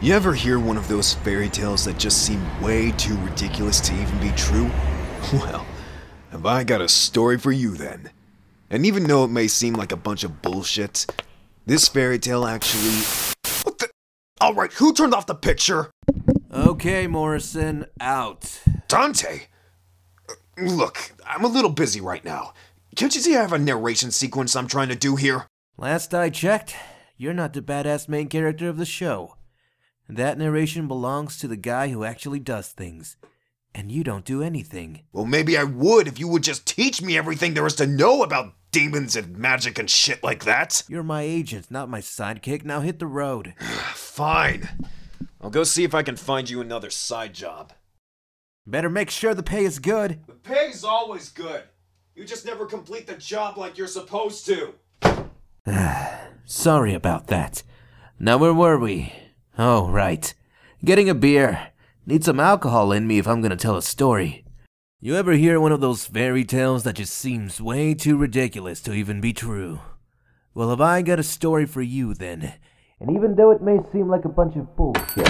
You ever hear one of those fairy tales that just seem way too ridiculous to even be true? Well, have I got a story for you then. And even though it may seem like a bunch of bullshit, this fairy tale actually... What the... Alright, who turned off the picture? Okay, Morrison, out. Dante? Look, I'm a little busy right now. Can't you see I have a narration sequence I'm trying to do here? Last I checked, you're not the badass main character of the show. That narration belongs to the guy who actually does things. And you don't do anything. Well, maybe I would if you would just teach me everything there is to know about demons and magic and shit like that. You're my agent, not my sidekick. Now hit the road. Fine. I'll go see if I can find you another side job. Better make sure the pay is good. The pay's always good. You just never complete the job like you're supposed to. Sorry about that. Now where were we? Oh, right. Getting a beer. Need some alcohol in me if I'm gonna tell a story. You ever hear one of those fairy tales that just seems way too ridiculous to even be true? Well, have I got a story for you then? And even though it may seem like a bunch of bullshit,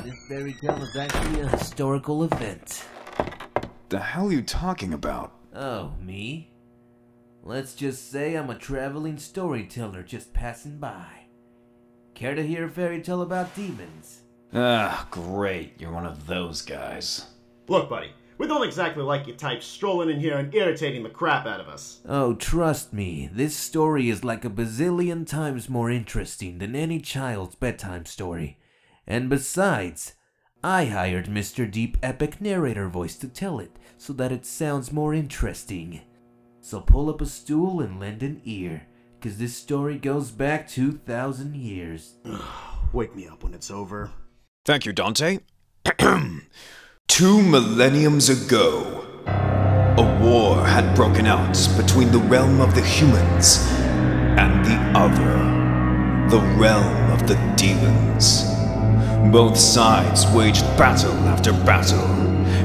this fairy tale is actually a historical event. The hell are you talking about? Oh, me? Let's just say I'm a traveling storyteller just passing by. Care to hear a fairy tale about demons? Ah, great. You're one of those guys. Look, buddy, we don't exactly like your type strolling in here and irritating the crap out of us. Oh, trust me, this story is like a bazillion times more interesting than any child's bedtime story. And besides, I hired Mr. Deep Epic Narrator voice to tell it, so that it sounds more interesting. So pull up a stool and lend an ear, cause this story goes back 2,000 years. Wake me up when it's over. Thank you, Dante. 2 millenniums ago, a war had broken out between the realm of the humans and the other, the realm of the demons. Both sides waged battle after battle,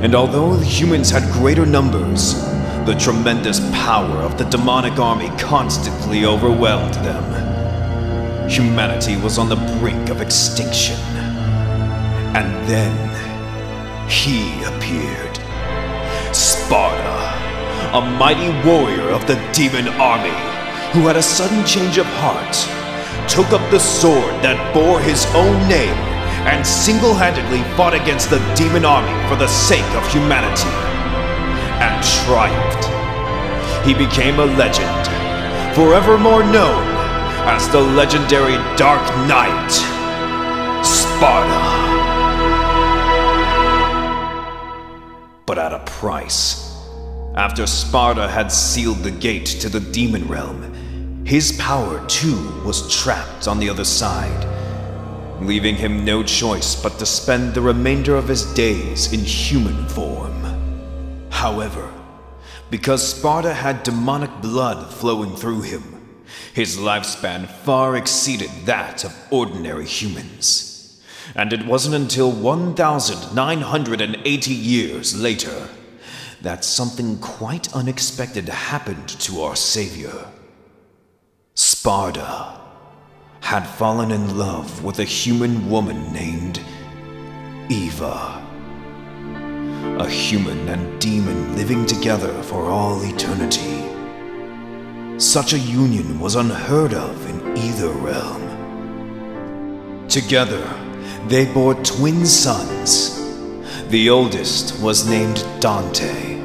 and although the humans had greater numbers, the tremendous power of the demonic army constantly overwhelmed them. Humanity was on the brink of extinction. And then, he appeared. Sparta, a mighty warrior of the demon army, who had a sudden change of heart, took up the sword that bore his own name and single-handedly fought against the demon army for the sake of humanity, and triumphed. He became a legend, forevermore known as the legendary Dark Knight, Sparta. But at a price. After Sparta had sealed the gate to the demon realm, his power too was trapped on the other side, leaving him no choice but to spend the remainder of his days in human form. However, because Sparta had demonic blood flowing through him, his lifespan far exceeded that of ordinary humans. And it wasn't until 1,980 years later that something quite unexpected happened to our savior. Sparta had fallen in love with a human woman named Eva. A human and demon living together for all eternity. Such a union was unheard of in either realm. Together, they bore twin sons. The oldest was named Dante,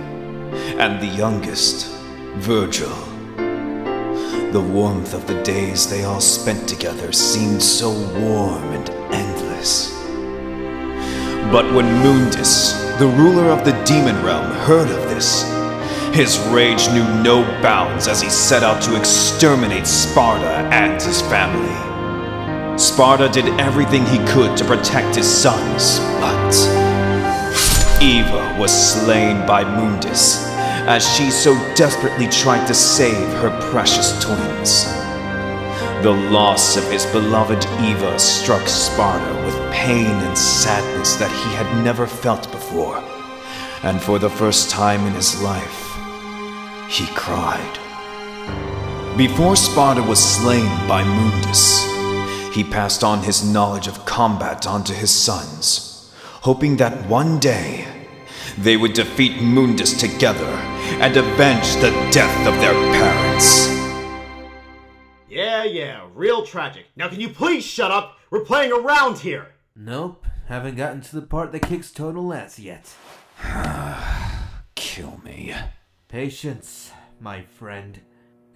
and the youngest, Virgil. The warmth of the days they all spent together seemed so warm and endless. But when Mundus, the ruler of the demon realm, heard of this, his rage knew no bounds as he set out to exterminate Sparta and his family. Sparta did everything he could to protect his sons, but Eva was slain by Mundus as she so desperately tried to save her precious twins. The loss of his beloved Eva struck Sparta with pain and sadness that he had never felt before, and for the first time in his life, he cried. Before Sparta was slain by Mundus, he passed on his knowledge of combat onto his sons, hoping that one day they would defeat Mundus together and avenge the death of their parents. Yeah, real tragic. Now can you please shut up? We're playing around here! Nope, haven't gotten to the part that kicks total ass yet. Kill me. Patience, my friend.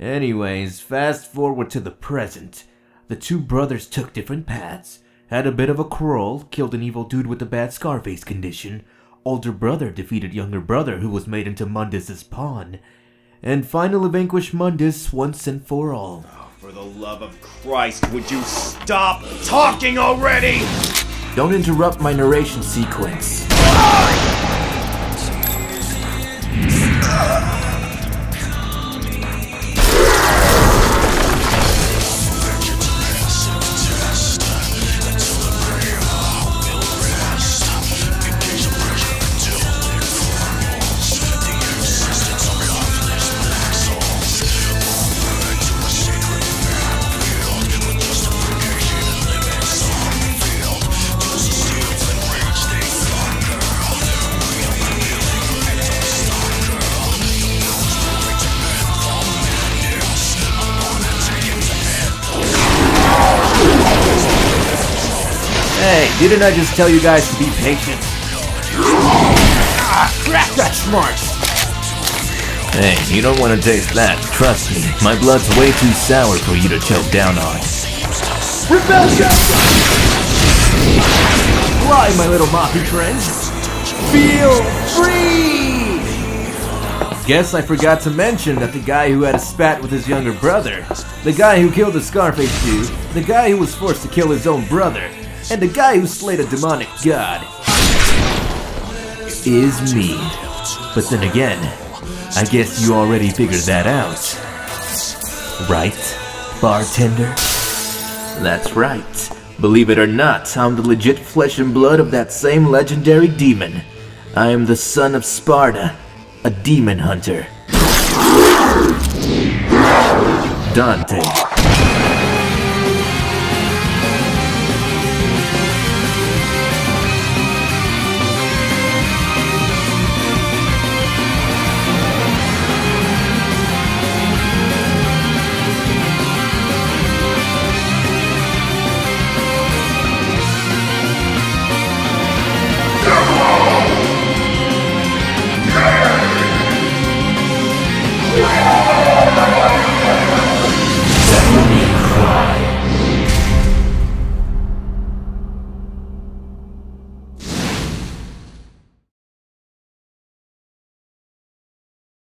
Anyways, fast forward to the present. The two brothers took different paths, had a bit of a quarrel, killed an evil dude with a bad Scarface condition, older brother defeated younger brother who was made into Mundus's pawn, and finally vanquished Mundus once and for all. Oh, for the love of Christ, would you stop talking already? Don't interrupt my narration sequence. Hey, didn't I just tell you guys to be patient? Crack that smart! Hey, you don't want to taste that. Trust me, my blood's way too sour for you to choke down on. Rebellion! Fly, my little moppy friends! Feel free! Guess I forgot to mention that the guy who had a spat with his younger brother, the guy who killed the Scarface dude, the guy who was forced to kill his own brother, and the guy who slayed a demonic god is me. But then again, I guess you already figured that out. Right, Bartender? That's right. Believe it or not, I'm the legit flesh and blood of that same legendary demon. I am the son of Sparta, a demon hunter. Dante.